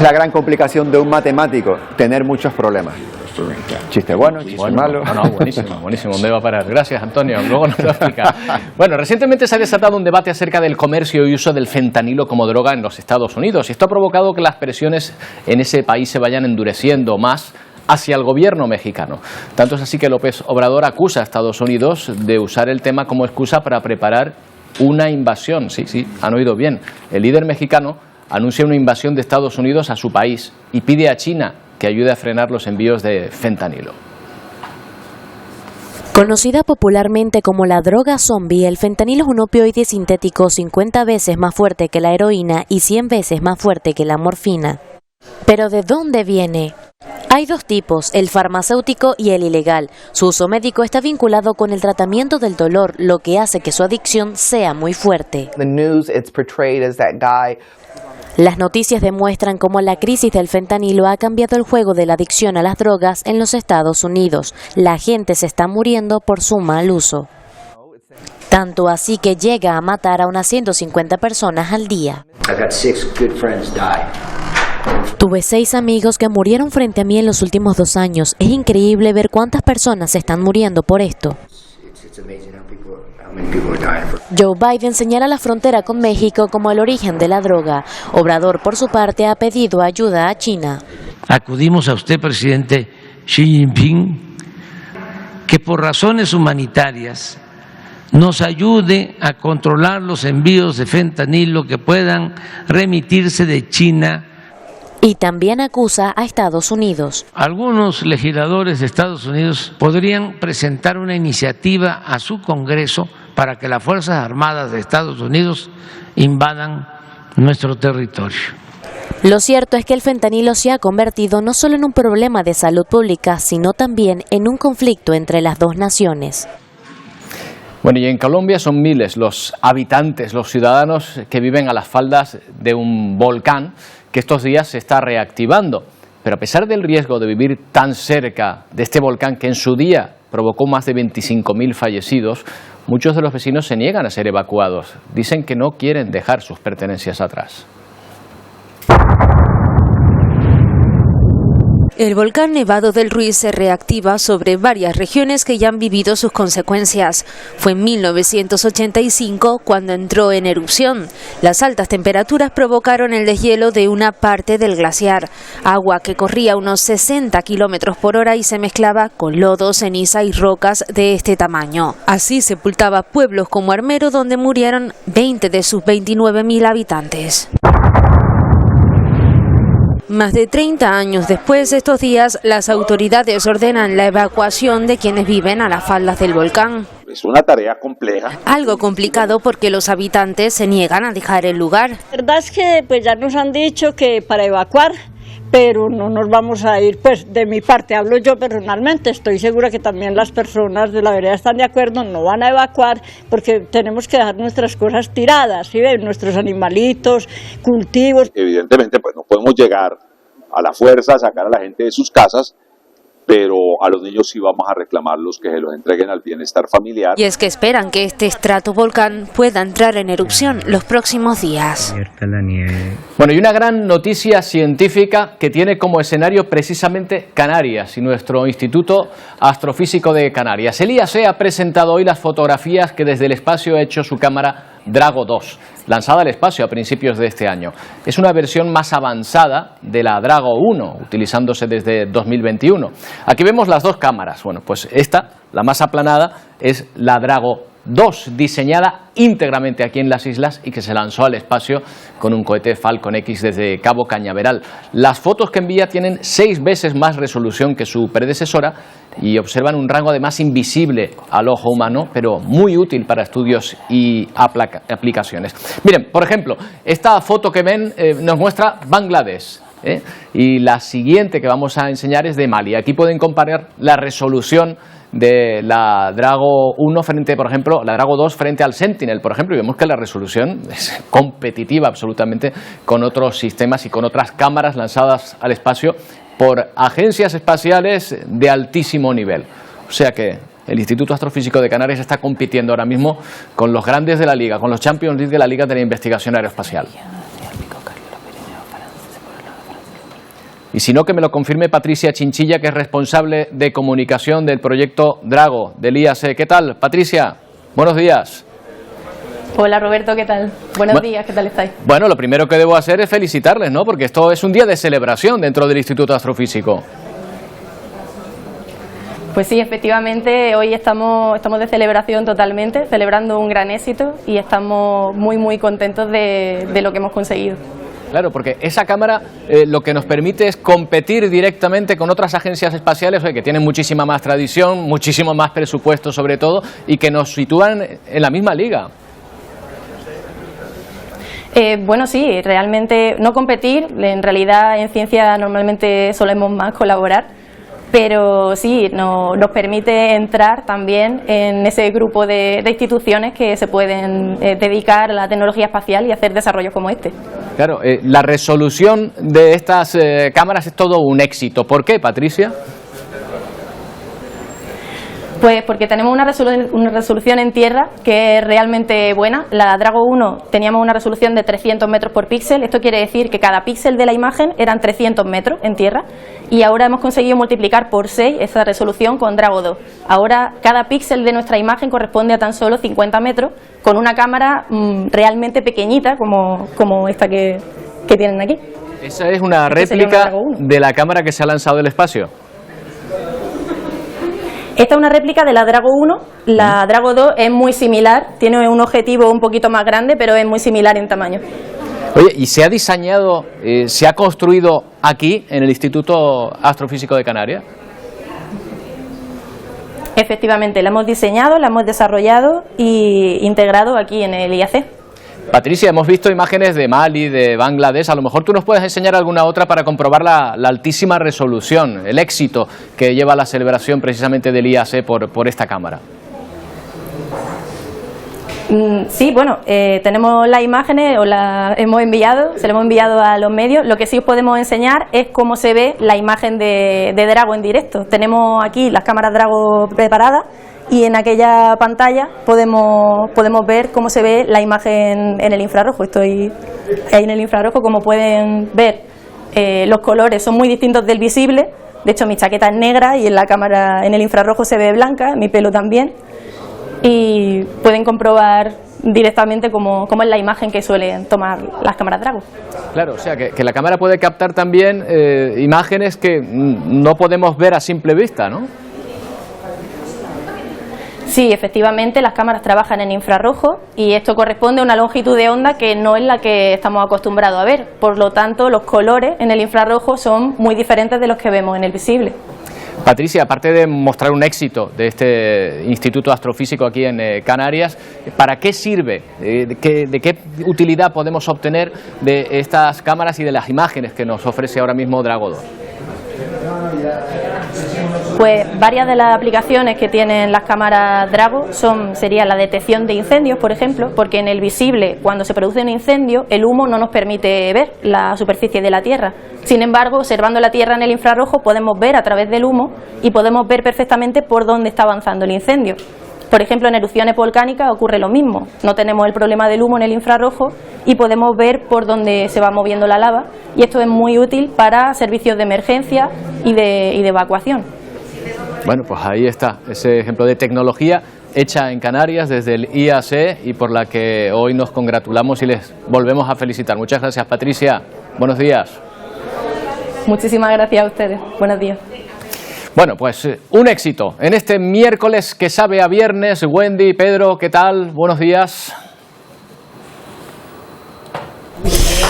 La gran complicación de un matemático, tener muchos problemas. Chiste bueno, chiste malo. No, buenísimo. ¿Dónde va a parar? Gracias, Antonio. Luego nos lo explica. Bueno, recientemente se ha desatado un debate acerca del comercio y uso del fentanilo como droga en los Estados Unidos. Y esto ha provocado que las presiones en ese país se vayan endureciendo más hacia el gobierno mexicano. Tanto es así que López Obrador acusa a Estados Unidos de usar el tema como excusa para preparar una invasión. Sí, han oído bien. El líder mexicano anuncia una invasión de Estados Unidos a su país y pide a China que ayude a frenar los envíos de fentanilo. Conocida popularmente como la droga zombie, el fentanilo es un opioide sintético 50 veces más fuerte que la heroína y 100 veces más fuerte que la morfina. ¿Pero de dónde viene? Hay dos tipos, el farmacéutico y el ilegal. Su uso médico está vinculado con el tratamiento del dolor, lo que hace que su adicción sea muy fuerte. Las noticias demuestran cómo la crisis del fentanilo ha cambiado el juego de la adicción a las drogas en los Estados Unidos. La gente se está muriendo por su mal uso. Tanto así que llega a matar a unas 150 personas al día. Tuve 6 amigos que murieron frente a mí en los últimos 2 años. Es increíble ver cuántas personas se están muriendo por esto. Joe Biden señala la frontera con México como el origen de la droga. Obrador, por su parte, ha pedido ayuda a China. Acudimos a usted, presidente Xi Jinping, que por razones humanitarias nos ayude a controlar los envíos de fentanilo que puedan remitirse de China. Y también acusa a Estados Unidos. Algunos legisladores de Estados Unidos podrían presentar una iniciativa a su Congreso para que las Fuerzas Armadas de Estados Unidos invadan nuestro territorio. Lo cierto es que el fentanilo se ha convertido no solo en un problema de salud pública, sino también en un conflicto entre las dos naciones. Bueno, y en Colombia son miles los habitantes, los ciudadanos que viven a las faldas de un volcán que estos días se está reactivando. Pero a pesar del riesgo de vivir tan cerca de este volcán que en su día provocó más de 25.000 fallecidos, muchos de los vecinos se niegan a ser evacuados. Dicen que no quieren dejar sus pertenencias atrás. El volcán Nevado del Ruiz se reactiva sobre varias regiones que ya han vivido sus consecuencias. Fue en 1985 cuando entró en erupción. Las altas temperaturas provocaron el deshielo de una parte del glaciar, agua que corría a unos 60 kilómetros por hora y se mezclaba con lodo, ceniza y rocas de este tamaño. Así sepultaba pueblos como Armero, donde murieron 20 de sus 29.000 habitantes. Más de 30 años después, estos días, las autoridades ordenan la evacuación de quienes viven a las faldas del volcán. Es una tarea compleja. Algo complicado porque los habitantes se niegan a dejar el lugar. La verdad es que pues ya nos han dicho que para evacuar, pero no nos vamos a ir, pues de mi parte, hablo yo personalmente, estoy segura que también las personas de la vereda están de acuerdo, no van a evacuar porque tenemos que dejar nuestras cosas tiradas, ¿sí ven? Nuestros animalitos, cultivos. Evidentemente pues no podemos llegar a la fuerza a sacar a la gente de sus casas, pero a los niños sí vamos a reclamarlos que se los entreguen al bienestar familiar. Y es que esperan que este estratovolcán pueda entrar en erupción los próximos días. Bueno, y una gran noticia científica que tiene como escenario precisamente Canarias y nuestro Instituto Astrofísico de Canarias. El IAC ha presentado hoy las fotografías que desde el espacio ha hecho su cámara Drago 2, lanzada al espacio a principios de este año. Es una versión más avanzada de la Drago 1, utilizándose desde 2021. Aquí vemos las dos cámaras. Bueno, pues esta, la más aplanada, es la Drago 2, diseñada íntegramente aquí en las islas y que se lanzó al espacio con un cohete Falcon X desde Cabo Cañaveral. Las fotos que envía tienen 6 veces más resolución que su predecesora y observan un rango además invisible al ojo humano, pero muy útil para estudios y aplicaciones. Miren, por ejemplo, esta foto que ven nos muestra Bangladesh. Y la siguiente que vamos a enseñar es de Mali. Aquí pueden comparar la resolución de la Drago 1 frente, por ejemplo, la Drago 2 frente al Sentinel, por ejemplo, y vemos que la resolución es competitiva absolutamente con otros sistemas y con otras cámaras lanzadas al espacio por agencias espaciales de altísimo nivel. O sea que el Instituto Astrofísico de Canarias está compitiendo ahora mismo con los grandes de la Liga, con los Champions League de la Liga de la Investigación Aeroespacial. Y si no, que me lo confirme Patricia Chinchilla, que es responsable de comunicación del proyecto Drago del IAC. ¿Qué tal, Patricia? Buenos días. Hola, Roberto, ¿qué tal? Buenos días, ¿qué tal estáis? Bueno, lo primero que debo hacer es felicitarles, ¿no? Porque esto es un día de celebración dentro del Instituto Astrofísico. Pues sí, efectivamente, hoy estamos de celebración totalmente, celebrando un gran éxito y estamos muy contentos de lo que hemos conseguido. Claro, porque esa cámara lo que nos permite es competir directamente con otras agencias espaciales que tienen muchísima más tradición, muchísimo más presupuesto sobre todo, y que nos sitúan en la misma liga. Bueno, sí, realmente no competir, en realidad en ciencia normalmente solemos más colaborar, pero sí, nos permite entrar también en ese grupo de instituciones que se pueden dedicar a la tecnología espacial y hacer desarrollos como este. Claro, la resolución de estas cámaras es todo un éxito. ¿Por qué, Patricia? Pues porque tenemos una resolución en tierra que es realmente buena. La Drago 1 teníamos una resolución de 300 metros por píxel. Esto quiere decir que cada píxel de la imagen eran 300 metros en tierra. Y ahora hemos conseguido multiplicar por 6 esa resolución con Drago 2. Ahora cada píxel de nuestra imagen corresponde a tan solo 50 metros con una cámara realmente pequeñita como esta que tienen aquí. Esa es una réplica de la cámara que se ha lanzado del espacio. Esta es una réplica de la Drago 1, la Drago 2 es muy similar, tiene un objetivo un poquito más grande, pero es muy similar en tamaño. Oye, ¿y se ha diseñado, se ha construido aquí, en el Instituto Astrofísico de Canarias? Efectivamente, la hemos diseñado, la hemos desarrollado e integrado aquí en el IAC. Patricia, hemos visto imágenes de Mali, de Bangladesh. A lo mejor tú nos puedes enseñar alguna otra para comprobar la altísima resolución, el éxito que lleva la celebración precisamente del IAC por esta cámara. Sí, bueno, tenemos las imágenes, se las hemos enviado a los medios. Lo que sí os podemos enseñar es cómo se ve la imagen de Drago en directo. Tenemos aquí las cámaras Drago preparadas y en aquella pantalla podemos ver cómo se ve la imagen en el infrarrojo. Estoy ahí en el infrarrojo, como pueden ver, los colores son muy distintos del visible, De hecho, mi chaqueta es negra y en la cámara, en el infrarrojo se ve blanca, mi pelo también. Y pueden comprobar directamente cómo es la imagen que suelen tomar las cámaras Drago. Claro, o sea que la cámara puede captar también imágenes que no podemos ver a simple vista, ¿no? Sí, efectivamente, las cámaras trabajan en infrarrojo y esto corresponde a una longitud de onda que no es la que estamos acostumbrados a ver. Por lo tanto, los colores en el infrarrojo son muy diferentes de los que vemos en el visible. Patricia, aparte de mostrar un éxito de este Instituto Astrofísico aquí en Canarias, ¿para qué sirve? ¿De qué utilidad podemos obtener de estas cámaras y de las imágenes que nos ofrece ahora mismo Drago 2? Pues varias de las aplicaciones que tienen las cámaras Drago sería la detección de incendios, por ejemplo, porque en el visible, cuando se produce un incendio, el humo no nos permite ver la superficie de la Tierra. Sin embargo, observando la Tierra en el infrarrojo, podemos ver a través del humo y podemos ver perfectamente por dónde está avanzando el incendio. Por ejemplo, en erupciones volcánicas ocurre lo mismo. No tenemos el problema del humo en el infrarrojo y podemos ver por dónde se va moviendo la lava, y esto es muy útil para servicios de emergencia y de evacuación. Bueno, pues ahí está, ese ejemplo de tecnología hecha en Canarias desde el IAC y por la que hoy nos congratulamos y les volvemos a felicitar. Muchas gracias, Patricia. Buenos días. Muchísimas gracias a ustedes. Buenos días. Bueno, pues un éxito en este miércoles que sabe a viernes. Wendy, Pedro, ¿qué tal? Buenos días.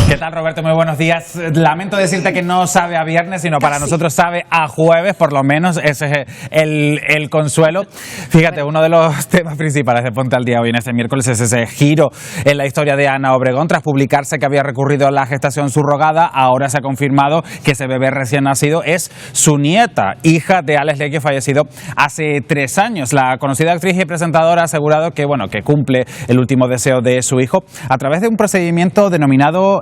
¿Qué tal, Roberto? Muy buenos días. Lamento decirte que no sabe a viernes, sino para nosotros sabe a jueves, por lo menos. Ese es el consuelo. Fíjate, uno de los temas principales de Ponte al Día hoy en este miércoles es ese giro en la historia de Ana Obregón. Tras publicarse que había recurrido a la gestación subrogada, ahora se ha confirmado que ese bebé recién nacido es su nieta, hija de Alex Leque, fallecido hace 3 años. La conocida actriz y presentadora ha asegurado que cumple el último deseo de su hijo a través de un procedimiento denominado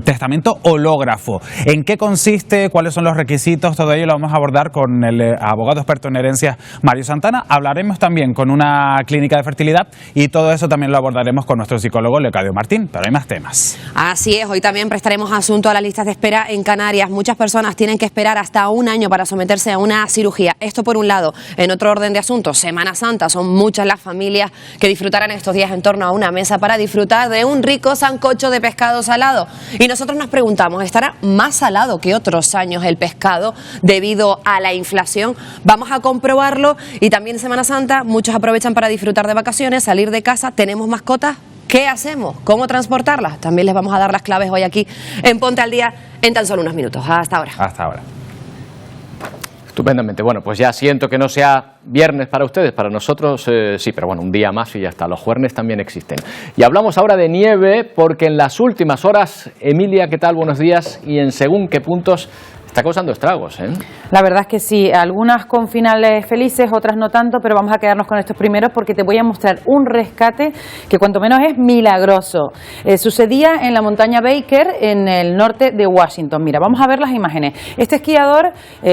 testamento hológrafo. ¿En qué consiste? ¿Cuáles son los requisitos? Todo ello lo vamos a abordar con el abogado experto en herencias Mario Santana. Hablaremos también con una clínica de fertilidad y todo eso también lo abordaremos con nuestro psicólogo Leocadio Martín, pero hay más temas. Así es, hoy también prestaremos asunto a las listas de espera en Canarias. Muchas personas tienen que esperar hasta 1 año para someterse a una cirugía. Esto por un lado. En otro orden de asuntos, Semana Santa, son muchas las familias que disfrutarán estos días en torno a una mesa para disfrutar de un rico sancocho de pescado salado. Y nosotros nos preguntamos, ¿estará más salado que otros años el pescado debido a la inflación? Vamos a comprobarlo. Y también en Semana Santa muchos aprovechan para disfrutar de vacaciones, salir de casa. ¿Tenemos mascotas? ¿Qué hacemos? ¿Cómo transportarlas? También les vamos a dar las claves hoy aquí en Ponte al Día en tan solo unos minutos. Hasta ahora. Hasta ahora. Estupendamente. Bueno, pues ya siento que no sea viernes para ustedes, para nosotros sí, pero bueno, un día más y ya está. Los jueves también existen. Y hablamos ahora de nieve porque en las últimas horas, Emilia, ¿qué tal? Buenos días. Y en según qué puntos está causando estragos, ¿eh? La verdad es que sí, algunas con finales felices, otras no tanto, pero vamos a quedarnos con estos primeros porque te voy a mostrar un rescate que cuanto menos es milagroso. Sucedía en la montaña Baker, en el norte de Washington. Mira, vamos a ver las imágenes. Este esquiador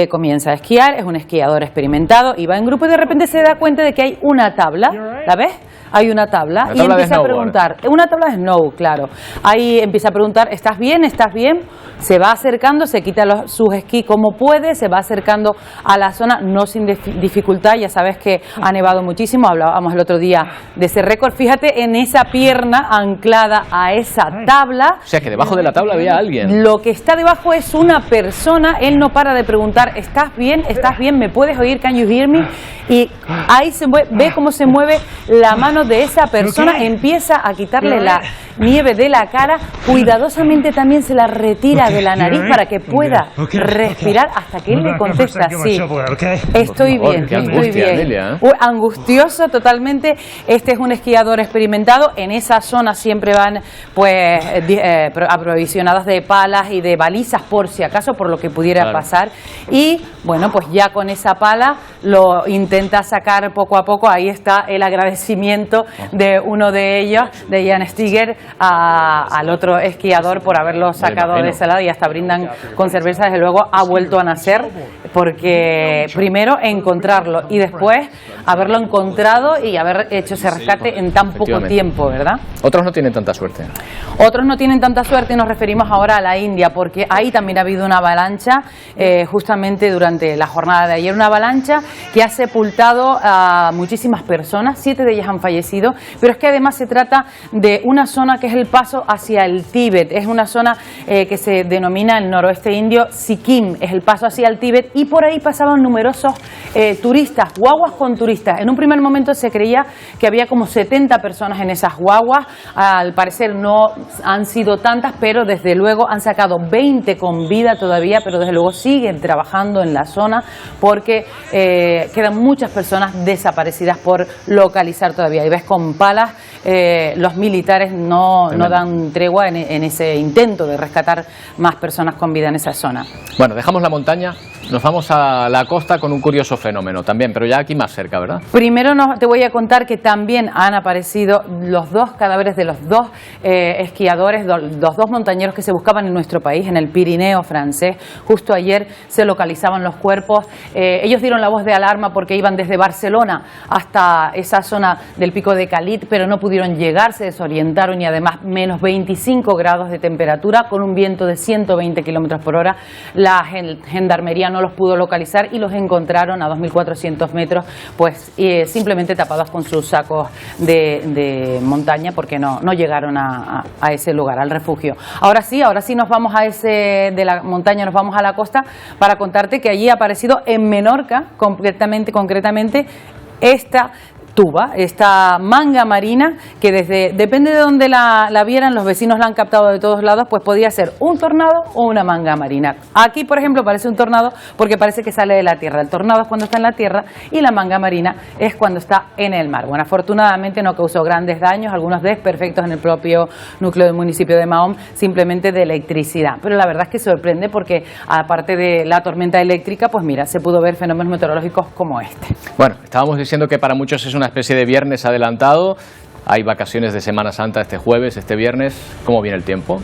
comienza a esquiar, es un esquiador experimentado y va en grupo y de repente se da cuenta de que hay una tabla, ¿la ves? Hay una tabla y empieza a preguntar, una tabla de snow, claro. Ahí empieza a preguntar, ¿estás bien? ¿Estás bien? Se va acercando, se quita sus esquí como puede, se va acercando a la zona, no sin dificultad. Ya sabes que ha nevado muchísimo, hablábamos el otro día de ese récord. Fíjate en esa pierna anclada a esa tabla. O sea que debajo de la tabla había alguien. Lo que está debajo es una persona, él no para de preguntar, ¿estás bien? ¿Estás bien? ¿Me puedes oír? ¿Can you hear me? Y ahí ve cómo se mueve la mano de esa persona, empieza a quitarle la nieve de la cara, cuidadosamente también se la retira de la nariz para que pueda respirar hasta que él le contesta, sí, estoy bien, estoy bien. Angustioso totalmente. Este es un esquiador experimentado, en esa zona siempre van pues aprovisionadas de palas y de balizas por si acaso, por lo que pudiera pasar, y bueno, pues ya con esa pala lo intenta sacar poco a poco. Ahí está el agradecimiento de uno de ellos, de Jan Stiger, al otro esquiador por haberlo sacado de ese lado, y hasta brindan con cerveza. Desde luego ha vuelto a nacer, porque primero encontrarlo y después haberlo encontrado y haber hecho ese rescate en tan poco tiempo, ¿verdad? Otros no tienen tanta suerte. Otros no tienen tanta suerte, y nos referimos ahora a la India, porque ahí también ha habido una avalancha justamente durante la jornada de ayer, una avalancha que ha sepultado a muchísimas personas, 7 de ellas han fallecido, pero es que además se trata de una zona que es el paso hacia el Tíbet, es una zona que se denomina el noroeste indio Sikkim, es el paso hacia el Tíbet, y por ahí pasaban numerosos turistas, guaguas con turistas. En un primer momento se creía que había como 70 personas en esas guaguas, al parecer no han sido tantas, pero desde luego han sacado 20 con vida todavía, pero desde luego siguen trabajando en la zona porque quedan muchas personas desaparecidas por localizar todavía. Y ves con palas, los militares no dan tregua en ese intento de rescatar más personas con vida en esa zona. Bueno, dejamos la montaña, nos vamos a la costa con un curioso fenómeno también, pero ya aquí más cerca, ¿verdad? Primero te voy a contar que también han aparecido los 2 cadáveres de los 2 esquiadores, los 2 montañeros que se buscaban en nuestro país, en el Pirineo francés. Justo ayer se localizaban los cuerpos. Ellos dieron la voz de alarma porque iban desde Barcelona hasta esa zona del pico de Calit, pero no pudieron llegar, se desorientaron, y además menos 25 grados de temperatura con un viento de 120 kilómetros por hora. La gendarmería no los pudo localizar y los encontraron a 2.400 metros, pues simplemente tapados con sus sacos de montaña, porque no llegaron a ese lugar, al refugio. Ahora sí nos vamos de la montaña nos vamos a la costa para contarte que allí ha aparecido en Menorca, concretamente esta tuba, esta manga marina, que depende de donde la vieran, los vecinos la han captado de todos lados, pues podía ser un tornado o una manga marina. Aquí, por ejemplo, parece un tornado porque parece que sale de la tierra. El tornado es cuando está en la tierra y la manga marina es cuando está en el mar. Bueno, afortunadamente no causó grandes daños, algunos desperfectos en el propio núcleo del municipio de Mahón, simplemente de electricidad. Pero la verdad es que sorprende porque, aparte de la tormenta eléctrica, pues mira, se pudo ver fenómenos meteorológicos como este. Bueno, estábamos diciendo que para muchos es una especie de viernes adelantado. Hay vacaciones de Semana Santa este jueves, este viernes. ¿Cómo viene el tiempo?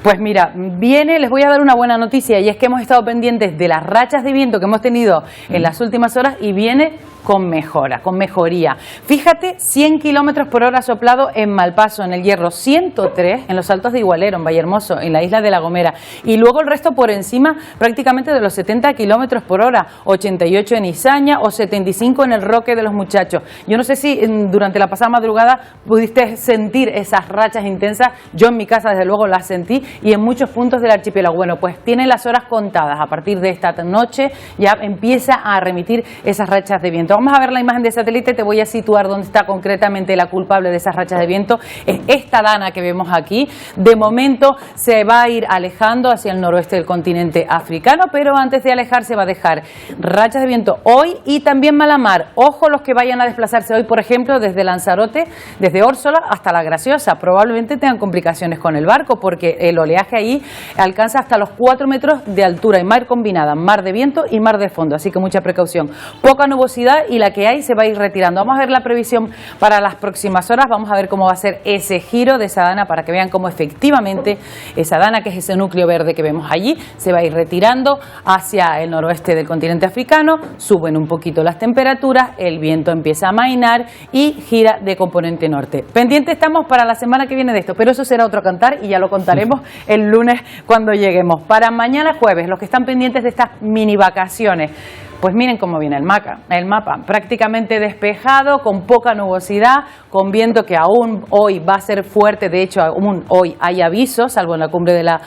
Pues mira, les voy a dar una buena noticia, y es que hemos estado pendientes de las rachas de viento que hemos tenido en las últimas horas, y viene con mejoría. Fíjate, 100 kilómetros por hora soplado en Malpaso, en el Hierro, 103 en los Altos de Igualero, en Vallehermoso, en la isla de La Gomera, y luego el resto por encima prácticamente de los 70 kilómetros por hora, 88 en Izaña o 75 en el Roque de los Muchachos. Yo no sé si durante la pasada madrugada pudiste sentir esas rachas intensas. Yo en mi casa desde luego las sentí, y en muchos puntos del archipiélago. Bueno, pues tienen las horas contadas. A partir de esta noche ya empieza a remitir esas rachas de viento. Vamos a ver la imagen de satélite, te voy a situar dónde está concretamente la culpable de esas rachas de viento. Es esta dana que vemos aquí. De momento se va a ir alejando hacia el noroeste del continente africano, pero antes de alejarse va a dejar rachas de viento hoy y también mala mar. Ojo los que vayan a desplazarse hoy, por ejemplo, desde Lanzarote, desde Órsola hasta La Graciosa. Probablemente tengan complicaciones con el barco, porque el oleaje ahí alcanza hasta los 4 metros de altura, y mar combinada, mar de viento y mar de fondo, así que mucha precaución. Poca nubosidad, y la que hay se va a ir retirando. Vamos a ver la previsión para las próximas horas, vamos a ver cómo va a ser ese giro de esa dana, para que vean cómo efectivamente esa dana, que es ese núcleo verde que vemos allí, se va a ir retirando hacia el noroeste del continente africano. Suben un poquito las temperaturas, el viento empieza a amainar y gira de componente norte. Pendiente estamos para la semana que viene de esto, pero eso será otro cantar y ya lo contaremos el lunes cuando lleguemos. Para mañana jueves, los que están pendientes de estas mini vacaciones, pues miren cómo viene el mapa, prácticamente despejado, con poca nubosidad, con viento que aún hoy va a ser fuerte. De hecho, aún hoy hay aviso, salvo en la cumbre de La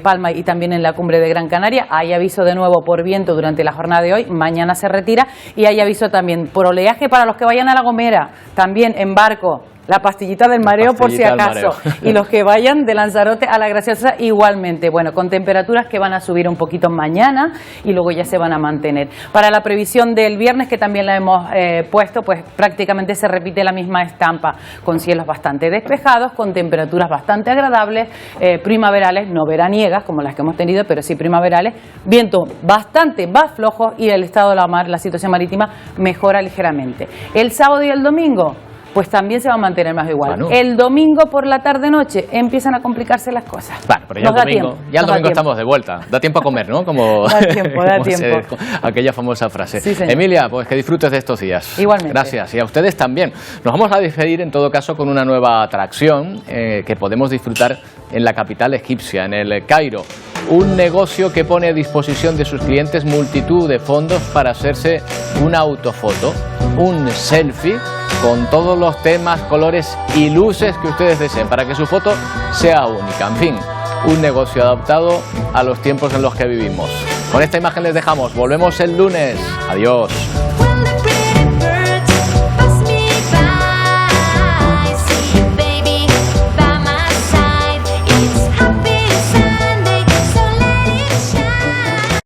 Palma y también en la cumbre de Gran Canaria, hay aviso de nuevo por viento durante la jornada de hoy. Mañana se retira, y hay aviso también por oleaje para los que vayan a La Gomera, también en barco. La pastillita del mareo por si acaso, y los que vayan de Lanzarote a La Graciosa igualmente. Bueno, con temperaturas que van a subir un poquito mañana y luego ya se van a mantener. Para la previsión del viernes, que también la hemos puesto, pues prácticamente se repite la misma estampa, con cielos bastante despejados, con temperaturas bastante agradables, primaverales, no veraniegas como las que hemos tenido, pero sí primaverales, viento bastante más flojo, y el estado de la mar, la situación marítima, mejora ligeramente. El sábado y el domingo, pues también se va a mantener más o igual. Bueno. El domingo por la tarde-noche empiezan a complicarse las cosas. Bueno, pero ya el domingo estamos de vuelta. Da tiempo a comer, ¿no? Como da tiempo. Aquella famosa frase. Sí, señor. Emilia, pues que disfrutes de estos días. Igualmente. Gracias. Y a ustedes también. Nos vamos a despedir en todo caso con una nueva atracción que podemos disfrutar en la capital egipcia, en el Cairo. Un negocio que pone a disposición de sus clientes multitud de fondos para hacerse una autofoto, un selfie con todos los temas, colores y luces que ustedes deseen para que su foto sea única. En fin, un negocio adaptado a los tiempos en los que vivimos. Con esta imagen les dejamos. Volvemos el lunes. Adiós.